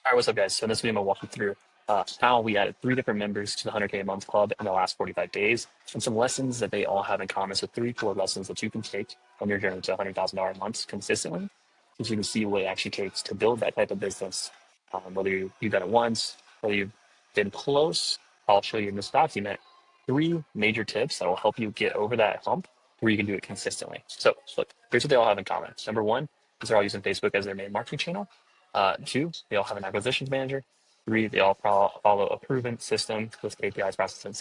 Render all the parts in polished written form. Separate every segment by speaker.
Speaker 1: All right, what's up, guys? So in this video, I'm gonna walk you through how we added 3 different members to the 100K a month club in the last 45 days, and some lessons that they all have in common. So three core lessons that you can take on your journey to $100,000 a month consistently, so you can see what it actually takes to build that type of business. Whether you've done it once, whether you've been close, I'll show you in this document three major tips that will help you get over that hump where you can do it consistently. So look, here's what they all have in common. Number one is they're all using Facebook as their main marketing channel. Two, they all have an acquisitions manager. Three, they all follow a proven system with KPIs, processes, and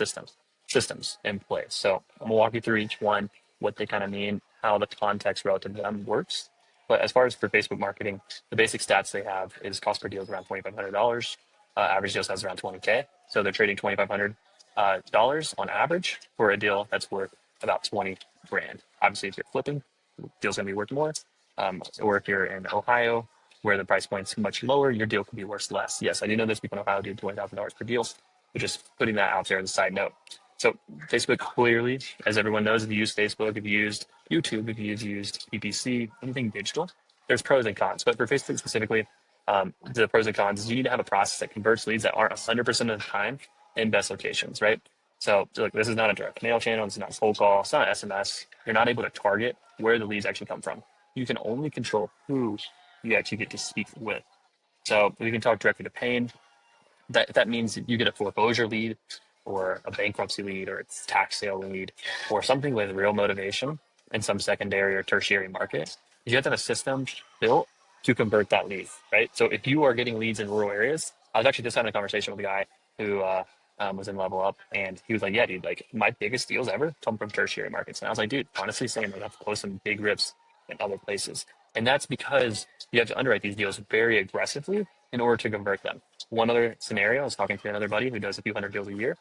Speaker 1: systems in place. So I'm gonna walk you through each one, what they kind of mean, how the context relative to them works. But as far as for Facebook marketing, the basic stats they have is cost per deal is around $2,500. Average deal size is around 20K. So they're trading $2,500 on average for a deal that's worth about 20 grand. Obviously, if you're flipping, the deal's gonna be worth more. Or if you're in Ohio, where the price point's much lower, your deal could be worth less. Yes, I do know there's people in Ohio do $20,000 per deal, but just putting that out there as a side note. So Facebook clearly, as everyone knows, if you use Facebook, if you used YouTube, if you've used PPC, anything digital, there's pros and cons. But for Facebook specifically, the pros and cons is you need to have a process that converts leads that aren't 100% of the time in best locations, right? So look, this is not a direct mail channel. It's not cold call. It's not SMS. You're not able to target where the leads actually come from. You can only control who you actually get to speak with. So we can talk directly to pain. That means you get a foreclosure lead or a bankruptcy lead or a tax sale lead or something with real motivation in some secondary or tertiary market. You have to have a system built to convert that lead, right? So if you are getting leads in rural areas, I was actually just having a conversation with a guy who was in Level Up, and he was like, "Yeah, dude, like my biggest deals ever come from tertiary markets." And I was like, "Dude, honestly, saying like I've closed some big rips in other places," and that's because you have to underwrite these deals very aggressively in order to convert them. One other scenario, I was talking to another buddy who does a few hundred deals a year.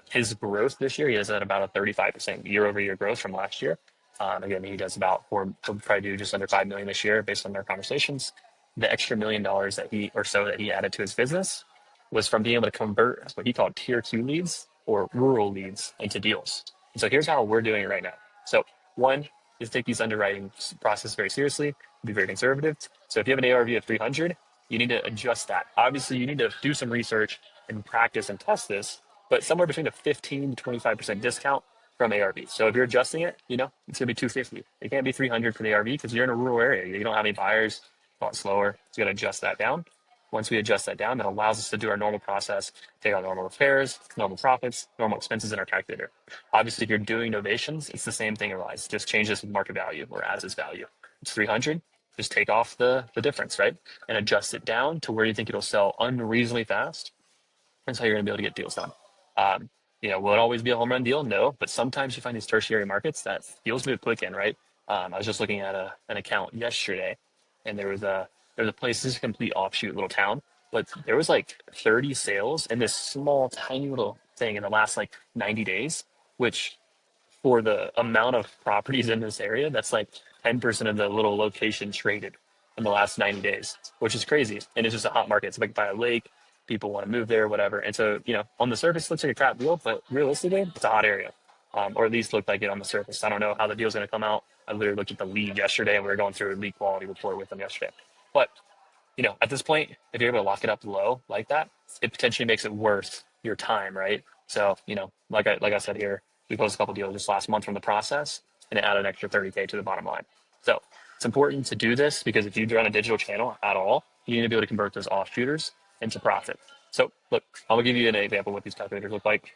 Speaker 1: His growth this year, he is at about a 35% year over year growth from last year. Again, he does about he'll probably do just under 5 million this year based on their conversations. The extra $1 million that he added to his business was from being able to convert what he called tier two leads or rural leads into deals. And so here's how we're doing it right now. So one is take these underwriting process very seriously, be very conservative. So if you have an ARV of 300, you need to adjust that. Obviously, you need to do some research and practice and test this, but somewhere between a 15 to 25% discount from ARV. So if you're adjusting it, it's gonna be 250. It can't be 300 for the ARV because you're in a rural area. You don't have any buyers, it's a lot slower. So you gotta adjust that down. Once we adjust that down, that allows us to do our normal process, take out normal repairs, normal profits, normal expenses in our calculator. Obviously, if you're doing novations, it's the same thing applies. Just change this with market value or as is value. It's 300. Just take off the difference, right? And adjust it down to where you think it'll sell unreasonably fast. That's how you're going to be able to get deals done. Um, will it always be a home run deal? No, but sometimes you find these tertiary markets that deals move quick in, right? I was just looking at an account yesterday, and there was a place. This is a complete offshoot little town, but there was like 30 sales in this small, tiny little thing in the last like 90 days, which for the amount of properties in this area, that's like 10% of the little location traded in the last 90 days, which is crazy. And it's just a hot market. It's like by a lake. People want to move there, whatever. And so, on the surface, it looks like a crap deal, but realistically, it's a hot area, or at least looked like it on the surface. I don't know how the deal's going to come out. I literally looked at the lead yesterday, and we were going through a lead quality report with them yesterday. But at this point, if you're able to lock it up low like that, it potentially makes it worth your time, right? So, like I said here, we closed a couple deals just last month from the process, and it added an extra 30K to the bottom line. So it's important to do this because if you run a digital channel at all, you need to be able to convert those offshooters into profit. So look, I'll give you an example of what these calculators look like.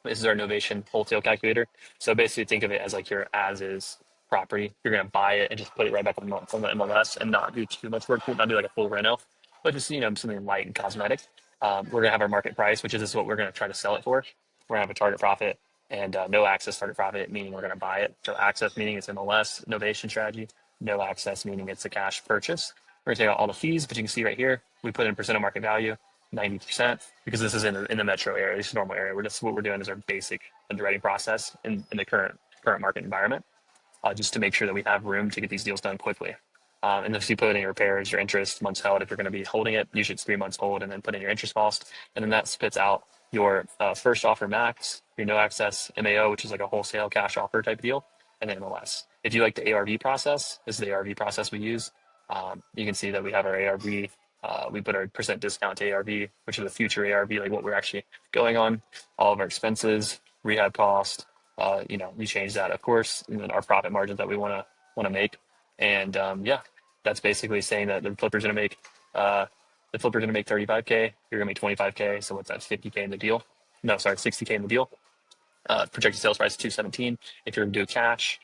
Speaker 1: This is our Novation wholesale calculator. So basically think of it as like your as is property. You're going to buy it and just put it right back on the MLS and not do too much work, not do like a full reno, but just, something light and cosmetic. We're going to have our market price, which is what we're going to try to sell it for. We're going to have a target profit and no access target profit, meaning we're going to buy it. So access meaning it's MLS, Novation strategy. No access meaning it's a cash purchase. We're going to take out all the fees, but you can see right here, we put in percent of market value. 90% because this is in the metro area, this normal area. What we're doing is our basic underwriting process in the current market environment, just to make sure that we have room to get these deals done quickly. And if you put in your repairs, your interest, months held, if you're going to be holding it, usually it's 3 months hold, and then put in your interest cost, and then that spits out your first offer max, your no access MAO, which is like a wholesale cash offer type deal, and then MLS. If you like the ARV process, this is the ARV process we use. You can see that we have our ARV We put our percent discount to ARV, which is a future ARV, like what we're actually going on, all of our expenses, rehab cost. We change that, of course, and then our profit margins that we want to make. And yeah, that's basically saying that uh, the flipper's gonna make 35K. You're gonna make 25K. So what's that? 50K in the deal? No, sorry, 60K in the deal. Projected sales price is 217. If you're going to do cash,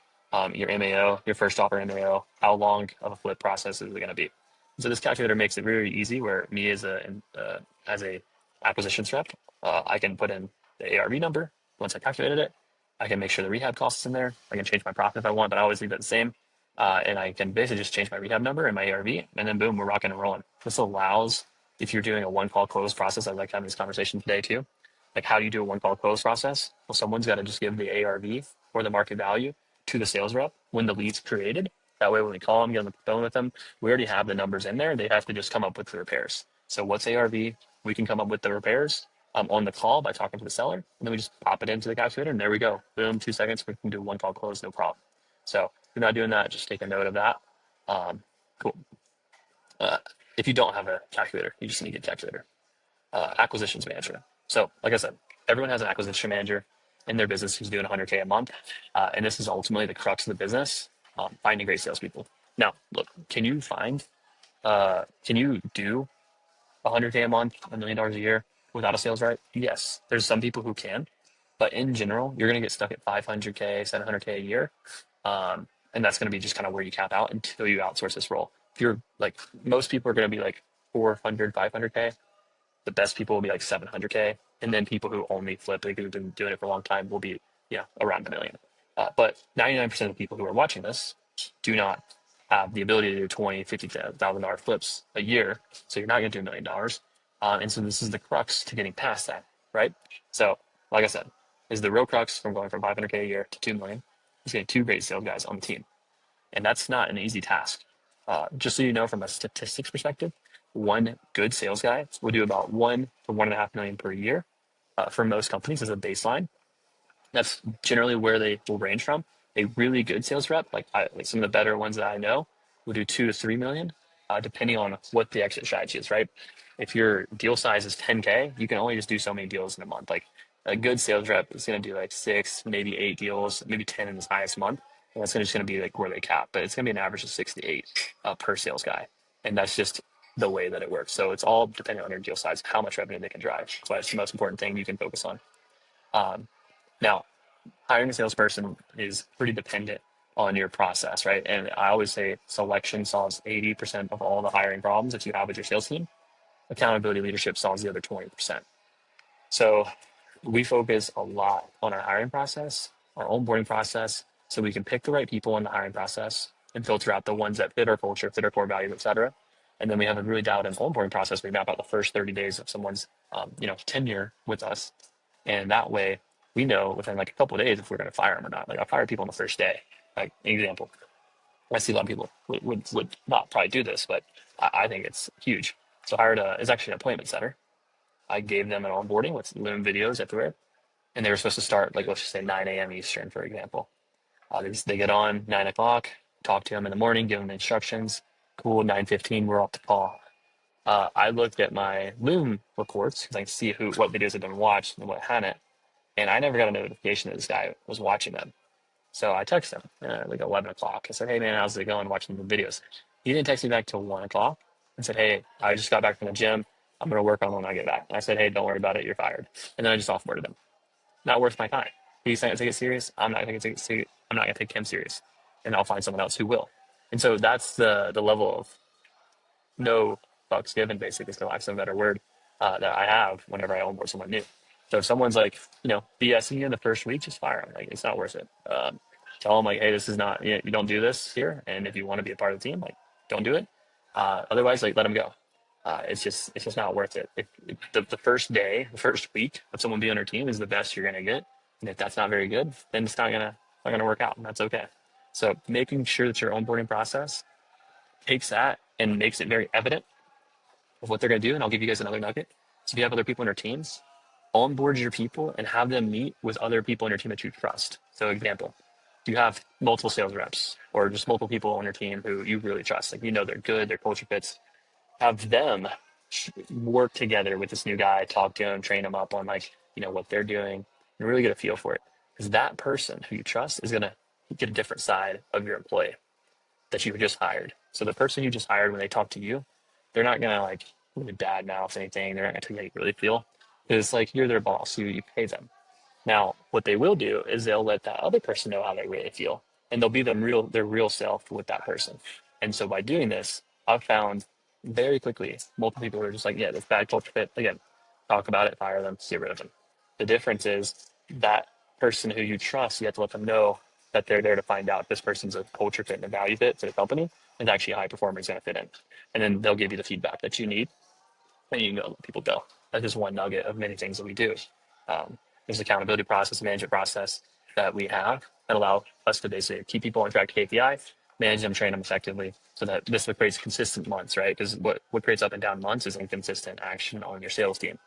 Speaker 1: your MAO, your first offer MAO, how long of a flip process is it going to be? So this calculator makes it really easy. Where me as a acquisitions rep, I can put in the ARV number. Once I calculated it, I can make sure the rehab costs in there. I can change my profit if I want, but I always leave it the same. And I can basically just change my rehab number and my ARV, and then boom, we're rocking and rolling. This allows, if you're doing a one call close process, I like having this conversation today too. Like, how do you do a one call close process? Well, someone's got to just give the ARV or the market value to the sales rep when the lead's created. That way, when we call them, get on the phone with them, we already have the numbers in there. They have to just come up with the repairs. So, what's ARV? We can come up with the repairs on the call by talking to the seller, and then we just pop it into the calculator, and there we go. Boom, 2 seconds. We can do one call close, no problem. So, if you're not doing that, just take a note of that. Cool. Uh, if you don't have a calculator, you just need a calculator. Acquisitions manager. So, like I said, everyone has an acquisition manager in their business who's doing 100K a month, and this is ultimately the crux of the business: finding great salespeople. Now, look, can you do 100K a month, $1 million a year without a sales right? Yes, there's some people who can, but in general, you're going to get stuck at 500K, 700K a year, and that's going to be just kind of where you cap out until you outsource this role. If you're like, most people are going to be like 400, 500K. The best people will be like 700K, and then people who only flip, like who've been doing it for a long time, will be around a million. But 99% of the people who are watching this do not have the ability to do 20, $50,000 flips a year. So you're not going to do $1 million. And so this is the crux to getting past that, right? So, like I said, is the real crux from going from 500K a year to 2 million is getting two great sales guys on the team. And that's not an easy task. Just so you know, from a statistics perspective, one good sales guy will do about 1 to 1.5 million per year for most companies as a baseline. That's generally where they will range from. A really good sales rep, like some of the better ones that I know, will do 2 to 3 million, depending on what the exit strategy is. Right? If your deal size is 10K, you can only just do so many deals in a month. Like, a good sales rep is going to do like 6, maybe 8 deals, maybe 10 in his highest month, and that's just going to be like where they cap. But it's going to be an average of 6 to 8 per sales guy, and that's just the way that it works. So it's all depending on your deal size, how much revenue they can drive. That's why it's the most important thing you can focus on. Now, hiring a salesperson is pretty dependent on your process, right? And I always say selection solves 80% of all the hiring problems that you have with your sales team. Accountability leadership solves the other 20%. So we focus a lot on our hiring process, our onboarding process, so we can pick the right people in the hiring process and filter out the ones that fit our culture, fit our core values, et cetera. And then we have a really dialed in onboarding process. We map out the first 30 days of someone's tenure with us. And that way we know within like a couple of days if we're going to fire them or not. Like, I fire people on the first day. Like, an example, I see a lot of people would not probably do this, but I think it's huge. So I hired it's actually an appointment center. I gave them an onboarding with Loom videos everywhere, and they were supposed to start, like, let's just say 9 a.m. Eastern, for example. They get on 9 o'clock, talk to them in the morning, give them the instructions. Cool, 9:15, we're off the call. I looked at my Loom reports because I can see what videos had been watched and what hadn't, and I never got a notification that this guy was watching them. So I texted him like 11 o'clock. I said, "Hey man, how's it going watching the videos?" He didn't text me back till 1 o'clock and said, "Hey, I just got back from the gym. I'm going to work on it when I get back." And I said, "Hey, don't worry about it. You're fired." And then I just offboarded him. Not worth my time. He's not going to take it serious. I'm not going to take it serious. I'm not going to take him serious. And I'll find someone else who will. And so that's the level of no fucks given, basically, for lack of a better word, that I have whenever I onboard someone new. So if someone's like, BSing you in the first week, just fire them. Like, it's not worth it. Tell them, like, hey, this is not, you don't do this here. And if you want to be a part of the team, like, don't do it. Otherwise, like, let them go. It's just not worth it. If the first day, the first week of someone being on your team is the best you're gonna get, and if that's not very good, then it's not gonna work out, and that's okay. So making sure that your onboarding process takes that and makes it very evident of what they're going to do. And I'll give you guys another nugget. So if you have other people in your teams, onboard your people and have them meet with other people in your team that you trust. So example, you have multiple sales reps or just multiple people on your team who you really trust. Like, they're good, their culture fits. have them work together with this new guy, talk to him, train him up on like, what they're doing and really get a feel for it. Because that person who you trust is going to get a different side of your employee that you just hired. So the person you just hired, when they talk to you, they're not going to like really bad mouth anything. They're not going to tell you how you really feel. Because like you're their boss, you pay them. Now, what they will do is they'll let that other person know how they really feel, and they'll be their real self with that person. And so by doing this, I've found very quickly multiple people are just like, yeah, this bad culture fit. Again, talk about it, fire them, get rid of them. The difference is that person who you trust, you have to let them know that they're there to find out if this person's a culture fit and a value fit for the company, and actually a high performer is going to fit in. And then they'll give you the feedback that you need, and you can go let people go. That's just one nugget of many things that we do. Um, there's an accountability process, management process that we have that allow us to basically keep people on track to KPI, manage them, train them effectively, so that this creates consistent months, right? Because what creates up and down months is inconsistent action on your sales team.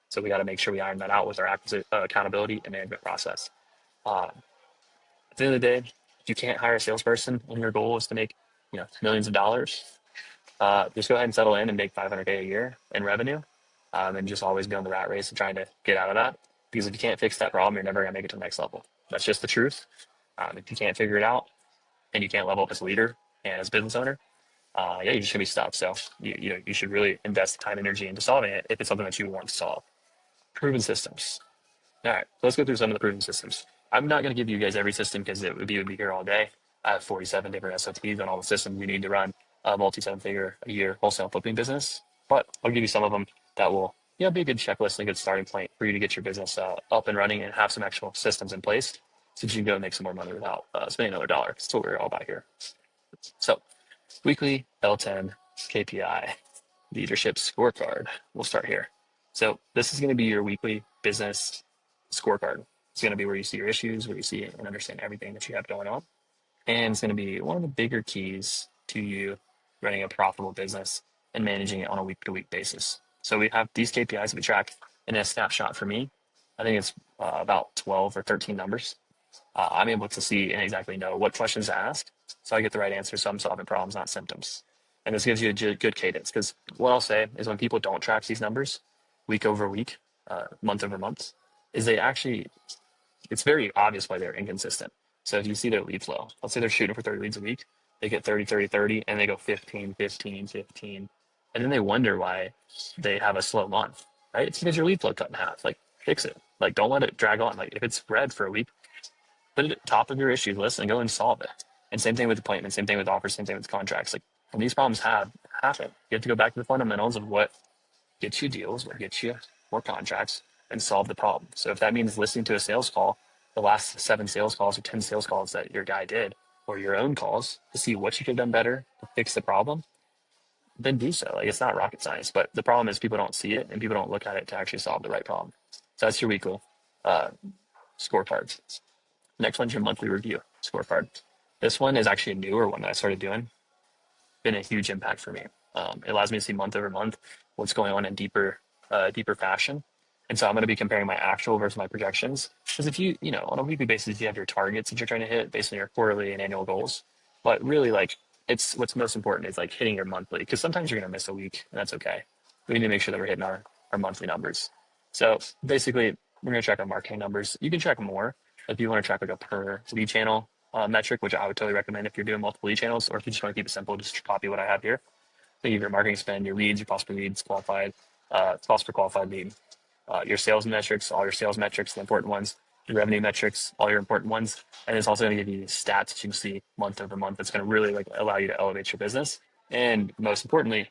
Speaker 1: So we got to make sure we iron that out with our accountability and management process. Uh, at the end of the day, if you can't hire a salesperson and your goal is to make millions of dollars, just go ahead and settle in and make 500K a year in revenue, and just always be on the rat race and trying to get out of that. Because if you can't fix that problem, you're never going to make it to the next level. That's just the truth. If you can't figure it out and you can't level up as a leader and as a business owner, yeah, you're just going to be stuck. So you should really invest the time and energy into solving it if it's something that you want to solve. Proven systems. All right, so let's go through some of the proven systems. I'm not going to give you guys every system because it would be here all day. I have 47 different SOPs on all the systems you need to run a multi-seven-figure a year wholesale flipping business. But I'll give you some of them that will be a good checklist and a good starting point for you to get your business up and running and have some actual systems in place so that you can go make some more money without spending another dollar. That's what we're all about here. So weekly L10 KPI leadership scorecard. We'll start here. So this is going to be your weekly business scorecard. It's going to be where you see your issues, where you see and understand everything that you have going on. And it's going to be one of the bigger keys to you running a profitable business and managing it on a week to week basis. So we have these KPIs that we track in a snapshot for me. I think it's about 12 or 13 numbers. I'm able to see and exactly know what questions to ask, so I get the right answer. So I'm solving problems, not symptoms. And this gives you a good cadence, because what I'll say is when people don't track these numbers week over week, month over month, is they actually, it's very obvious why they're inconsistent. So if you see their lead flow, let's say they're shooting for 30 leads a week, they get 30, 30, 30, and they go 15, 15, 15. And then they wonder why they have a slow month, right? It's because your lead flow cut in half. Like, fix it. Like, don't let it drag on. Like, if it's red for a week, put it at the top of your issue list and go and solve it. And same thing with appointments, same thing with offers, same thing with contracts. Like, when these problems happen, you have to go back to the fundamentals of what gets you deals, what gets you more contracts, and solve the problem. So if that means listening to a sales call, the last 7 sales calls or 10 sales calls that your guy did, or your own calls to see what you could have done better to fix the problem, then do so. Like, it's not rocket science, but the problem is people don't see it and people don't look at it to actually solve the right problem. So that's your weekly uh, scorecards. Next one's your monthly review scorecard. This one is actually a newer one that I started doing. Been a huge impact for me. It allows me to see month over month what's going on in deeper fashion. And so I'm going to be comparing my actual versus my projections. Because if on a weekly basis, you have your targets that you're trying to hit based on your quarterly and annual goals. But really, like, it's what's most important is like hitting your monthly. Because sometimes you're going to miss a week, and that's okay. We need to make sure that we're hitting our monthly numbers. So basically, we're going to track our marketing numbers. You can track more if you want to track like a per lead channel metric, which I would totally recommend if you're doing multiple lead channels, or if you just want to keep it simple, just copy what I have here. So you have your marketing spend, your leads, your cost per leads, qualified, cost per qualified lead, your sales metrics, all your sales metrics, the important ones, your revenue metrics, all your important ones, and it's also going to give you stats that you can see month over month. That's going to really like allow you to elevate your business, and most importantly,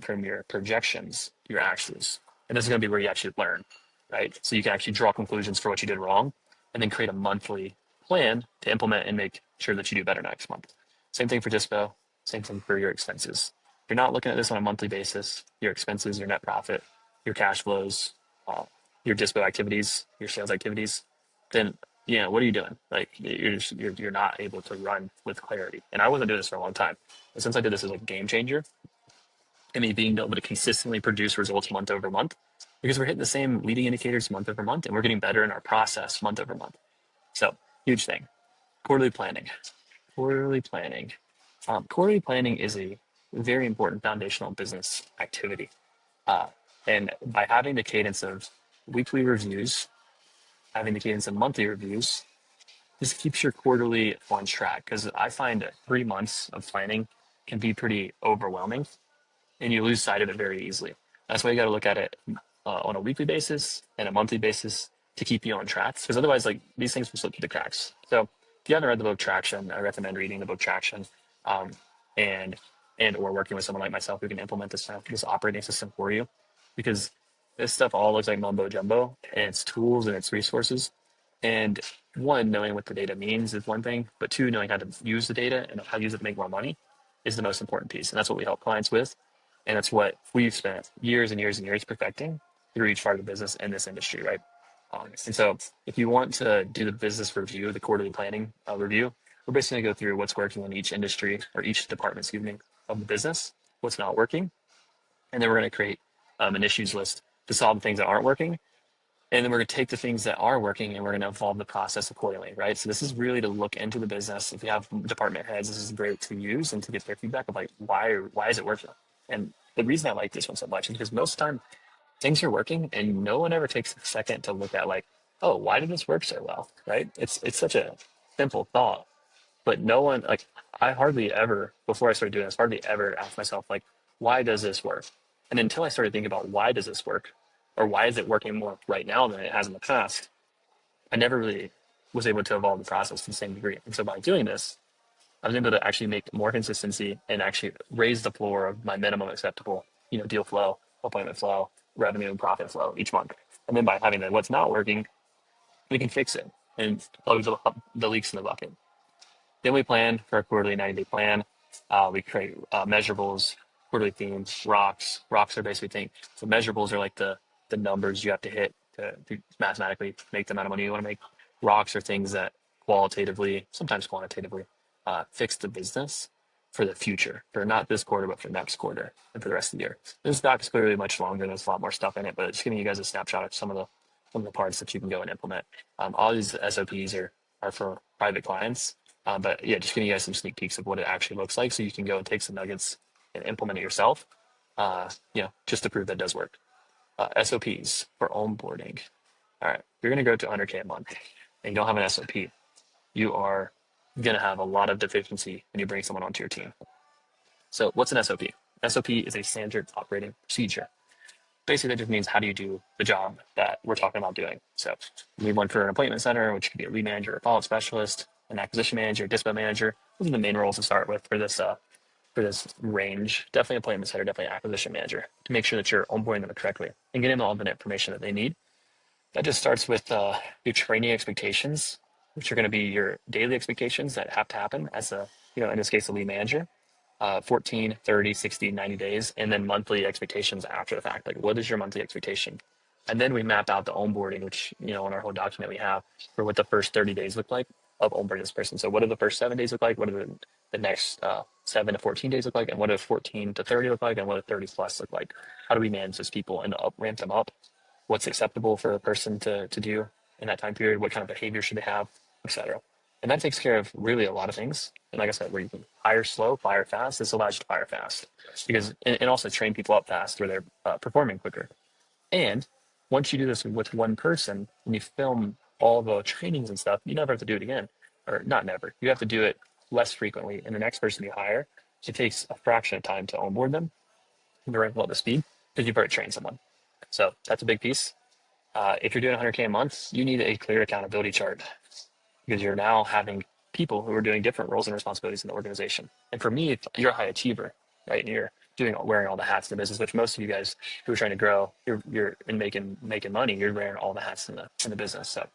Speaker 1: from your projections, your actuals, and this is going to be where you actually learn, right? So you can actually draw conclusions for what you did wrong, and then create a monthly plan to implement and make sure that you do better next month. Same thing for Dispo. Same thing for your expenses. If you're not looking at this on a monthly basis, your expenses, your net profit, your cash flows, uh, your dispo activities, your sales activities, then what are you doing? Like, you're not able to run with clarity. And I wasn't doing this for a long time. But since I did this as a game changer, and me being able to consistently produce results month over month, because we're hitting the same leading indicators month over month, and we're getting better in our process month over month. So, huge thing. Quarterly planning. Quarterly planning. Quarterly planning is a very important foundational business activity. Uh, and by having the cadence of weekly reviews, having the cadence of monthly reviews, this keeps your quarterly on track. Because I find that 3 months of planning can be pretty overwhelming and you lose sight of it very easily. That's why you got to look at it on a weekly basis and a monthly basis to keep you on track. Because otherwise, like these things will slip through the cracks. So if you haven't read the book Traction, I recommend reading the book Traction, um, and or working with someone like myself who can implement this operating system for you, because this stuff all looks like mumbo jumbo, and it's tools and it's resources. And one, knowing what the data means is one thing, but two, knowing how to use the data and how to use it to make more money is the most important piece. And that's what we help clients with. And that's what we've spent years and years and years perfecting through each part of the business in this industry, right? And so if you want to do the business review, the quarterly planning review, we're basically going to go through what's working in each industry or each department, excuse me, of the business, what's not working. And then we're going to create an issues list to solve the things that aren't working, and then we're going to take the things that are working and we're going to evolve the process accordingly, right? So this is really to look into the business. If you have department heads, this is great to use and to get their feedback of like, why is it working? And the reason I like this one so much is because most of the time things are working and no one ever takes a second to look at like, oh, why did this work so well, right? It's such a simple thought, but no one like I hardly ever before I started doing this hardly ever asked myself like, why does this work? And until I started thinking about why does this work, or why is it working more right now than it has in the past, I never really was able to evolve the process to the same degree. And so by doing this, I was able to actually make more consistency and actually raise the floor of my minimum acceptable, deal flow, appointment flow, revenue, and profit flow each month. And then by having that, what's not working, we can fix it and plug the leaks in the bucket. Then we plan for a quarterly 90-day plan. We create measurables, quarterly themes, rocks. Rocks are basically things. So measurables are like the numbers you have to hit to mathematically make the amount of money you want to make. Rocks are things that qualitatively, sometimes quantitatively, fix the business for the future, for not this quarter, but for next quarter and for the rest of the year. This doc is clearly much longer. There's a lot more stuff in it, but it's giving you guys a snapshot of some of the parts that you can go and implement. All these SOPs are for private clients, but yeah, just giving you guys some sneak peeks of what it actually looks like, so you can go and take some nuggets and implement it yourself. Just to prove that does work. SOPs for onboarding. All right, you're going to go to 100K a month, and you don't have an SOP. You are going to have a lot of deficiency when you bring someone onto your team. So, what's an SOP? SOP is a standard operating procedure. Basically, that just means how do you do the job that we're talking about doing. So we need one for an appointment center, which could be a lead manager, a follow-up specialist, an acquisition manager, dispo manager. Those are the main roles to start with for this range. Definitely appointment center, definitely acquisition manager, to make sure that you're onboarding them correctly and getting them all the information that they need. That just starts with your training expectations, which are going to be your daily expectations that have to happen as in this case, a lead manager. 14, 30, 60, 90 days, and then monthly expectations after the fact. Like, what is your monthly expectation? And then we map out the onboarding, which, in our whole document we have for what the first 30 days look like of onboarding this person. So what do the first 7 days look like? What do the next 7 to 14 days look like? And what do 14 to 30 look like? And what do 30 plus look like? How do we manage those people and ramp them up? What's acceptable for a person to do in that time period? What kind of behavior should they have, etc. And that takes care of really a lot of things. And like I said, where you can hire slow, fire fast, this allows you to fire fast because and also train people up fast where they're performing quicker. And once you do this with one person and you film all the trainings and stuff, you never have to do it again, or not never. You have to do it less frequently. And the next person you hire, it takes a fraction of time to onboard them and to ramp them up to speed because you've already trained someone. So that's a big piece. If you're doing 100K a month, you need a clear accountability chart because you're now having people who are doing different roles and responsibilities in the organization. And for me, if you're a high achiever, right? And you're wearing all the hats in the business, which most of you guys who are trying to grow, you're in making money, you're wearing all the hats in the business. So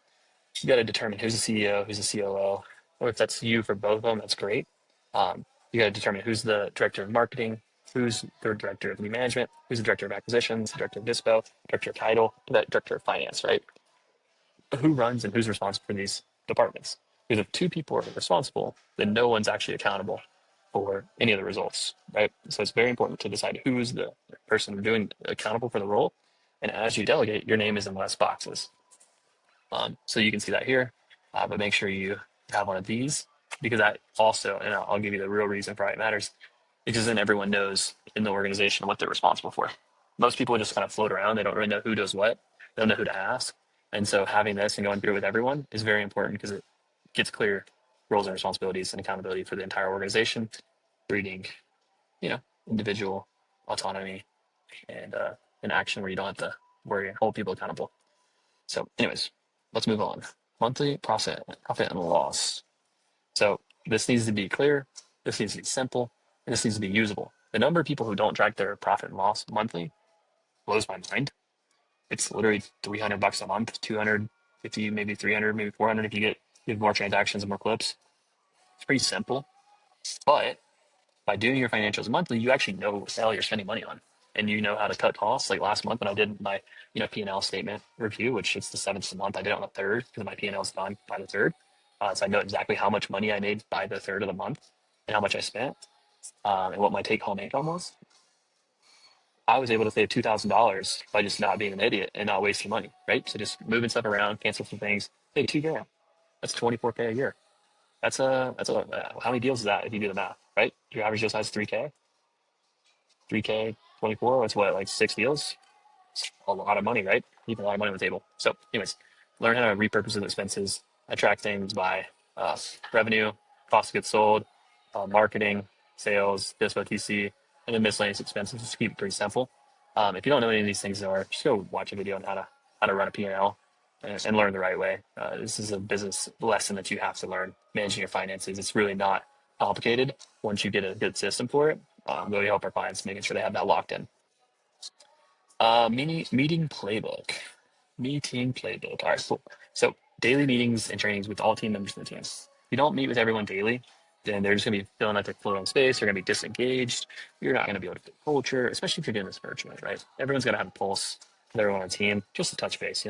Speaker 1: you got to determine who's the CEO, who's the COO, or if that's you for both of them, that's great. You got to determine who's the director of marketing, who's the director of lead management, who's the director of acquisitions, director of dispo, director of title, that director of finance, right? Who runs and who's responsible for these departments. Because if two people are responsible, then no one's actually accountable for any of the results, right? So it's very important to decide who is the person doing accountable for the role. And as you delegate, your name is in less boxes. So you can see that here, but make sure you have one of these because that also, and I'll give you the real reason for why it matters. because then everyone knows in the organization what they're responsible for. Most people just kind of float around. They don't really know who does what. They don't know who to ask. And so having this and going through it with everyone is very important because it gets clear roles and responsibilities and accountability for the entire organization, breeding, individual autonomy and an action where you don't have to worry and hold people accountable. So, anyways, let's move on. Monthly profit and loss. So this needs to be clear. This needs to be simple. And this needs to be usable. The number of people who don't track their profit and loss monthly blows my mind. It's literally $300 a month, 250, maybe 300, maybe 400 if you have more transactions and more clips. It's pretty simple, but by doing your financials monthly, you actually know what the hell you're spending money on, and you know how to cut costs. Like last month when I did my P&L statement review, which it's the 7th of the month, I did it on the 3rd because my P&L is done by the 3rd, so I know exactly how much money I made by the 3rd of the month and how much I spent, and what my take-home income was. I was able to save $2,000 by just not being an idiot and not wasting money, right? So just moving stuff around, cancel some things. Hey, $2,000. That's 24K a year. How many deals is that if you do the math, right? Your average deal size is 3K. 3K, 24, that's what, like 6 deals? A lot of money, right? Leaving a lot of money on the table. So, anyways, learn how to repurpose those expenses. I track things by uh, revenue, cost of goods sold, marketing, sales, dispo TC, and then miscellaneous expenses. Just keep it pretty simple. If you don't know any of these things are, just go watch a video on how to run a P&L and learn the right way. This is a business lesson that you have to learn. Managing your finances, it's really not complicated once you get a good system for it. Really help our clients making sure they have that locked in. Meeting playbook. Meeting playbook. All right, cool. So daily meetings and trainings with all team members in the team. If you don't meet with everyone daily, then they're just gonna be feeling like they're floating space. They're gonna be disengaged. You're not gonna be able to fit culture, especially if you're doing this virtually, right? Everyone's gonna have a pulse with everyone on the team, just to touch base,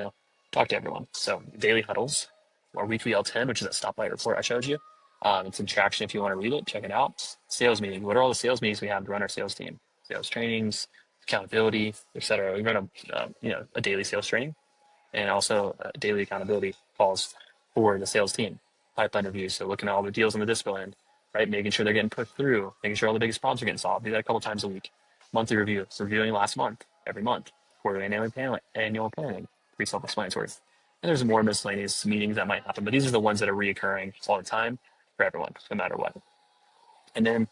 Speaker 1: talk to everyone. So daily huddles or weekly L10, which is that stoplight report I showed you. It's in Traction if you want to read it, check it out. Sales meeting. What are all the sales meetings we have to run our sales team? Sales trainings, accountability, etc. We run a daily sales training and also daily accountability calls for the sales team. Pipeline reviews, so looking at all the deals on the dispo end, right? Making sure they're getting put through, making sure all the biggest problems are getting solved. Do that a couple times a week. Monthly review, so reviewing last month, every month. Quarterly and annual planning, pretty self-explanatory. And there's more miscellaneous meetings that might happen, but these are the ones that are reoccurring all the time for everyone, no matter what. And then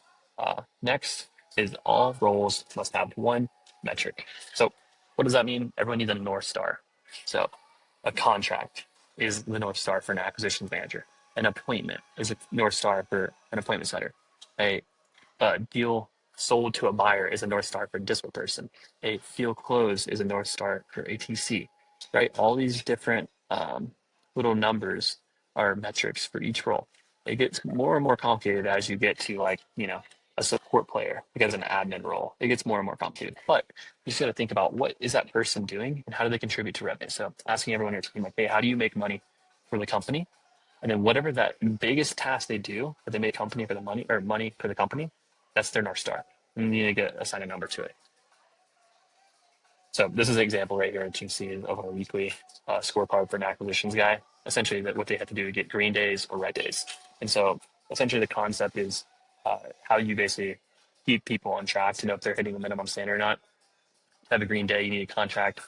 Speaker 1: next is all roles must have one metric. So what does that mean? Everyone needs a North Star. So a contract is the North Star for an acquisitions manager. An appointment is a North Star for an appointment setter. A deal sold to a buyer is a North Star for a dispo person. A deal closed is a North Star for ATC, right? All these different little numbers are metrics for each role. It gets more and more complicated as you get to a support player, because an admin role, it gets more and more complicated. But you just got to think about what is that person doing and how do they contribute to revenue. So asking everyone in your team, like, hey, how do you make money for the company? And then whatever that biggest task they do, that they make company for the money or money for the company, that's their North Star. And you need to assign a number to it. So this is an example right here that you see of a weekly scorecard for an acquisitions guy. Essentially, that what they have to do to get green days or red days. And so essentially the concept is how you basically keep people on track to know if they're hitting the minimum standard or not. To have a green day, you need a contract.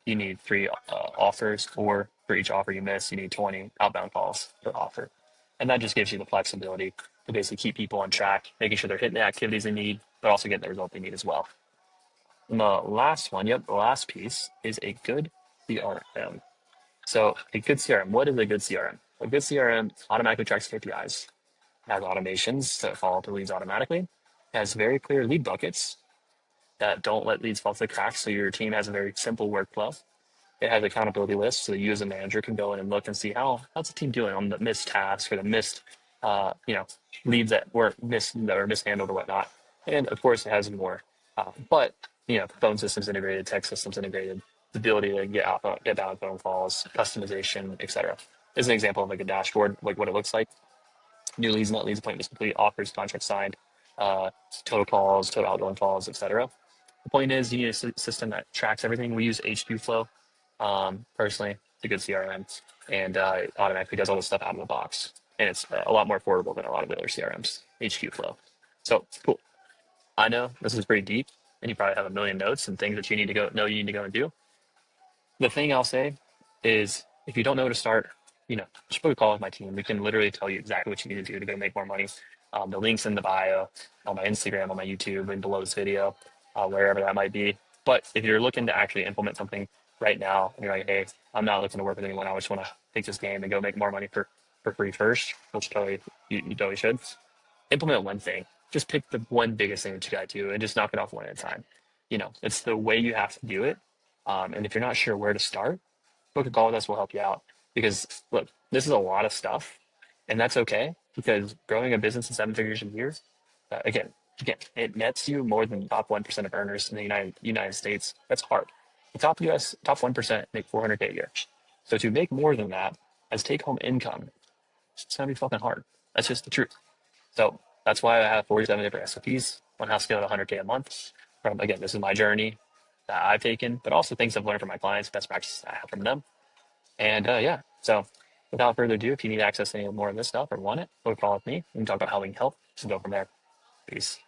Speaker 1: You need 3 offers, or for each offer you miss, you need 20 outbound calls per offer. And that just gives you the flexibility to basically keep people on track, making sure they're hitting the activities they need, but also getting the result they need as well. And the last one, the last piece is a good CRM. So a good CRM, what is a good CRM? A good CRM automatically tracks KPIs, has automations to follow up the leads automatically, has very clear lead buckets that don't let leads fall through the cracks. So your team has a very simple workflow. It has accountability lists, so you as a manager can go in and look and see how's the team doing on the missed tasks or the missed, leads that were mishandled or whatnot. And of course, it has more. But phone systems integrated, text systems integrated, the ability to get out phone calls, customization, etc. Is an example of like a dashboard, like what it looks like. New leads, net leads, appointments complete, offers, contracts signed, total calls, total outgoing calls, etc. The point is, you need a system that tracks everything. We use HQ Flow. Personally, it's a good CRM, and it automatically does all this stuff out of the box. And it's a lot more affordable than a lot of the other CRMs, HQ Flow. So, cool. I know this is pretty deep, and you probably have a million notes and things that you need to go and do. The thing I'll say is if you don't know where to start, just book a call with my team. We can literally tell you exactly what you need to do to go make more money. The links in the bio, on my Instagram, on my YouTube, and below this video, wherever that might be. But if you're looking to actually implement something right now, and you're like, hey, I'm not looking to work with anyone. I just want to take this game and go make more money for free first, which totally you totally should implement one thing. Just pick the one biggest thing that you got to do and just knock it off one at a time. It's the way you have to do it. And if you're not sure where to start, book a call with us. We'll help you out. Because look, this is a lot of stuff, and that's okay. Because growing a business in seven figures a year, again, it nets you more than the top 1% of earners in the United States. That's hard. The top 1% make 400K a year. So to make more than that as take home income, it's gonna be fucking hard. That's just the truth. So that's why I have 47 different SOPs on how to scale to 100K a month. From again, this is my journey that I've taken, but also things I've learned from my clients, best practices I have from them. And yeah, so without further ado, if you need access to any more of this stuff or want it, book a call with me. We can talk about how we can help and go from there. Peace.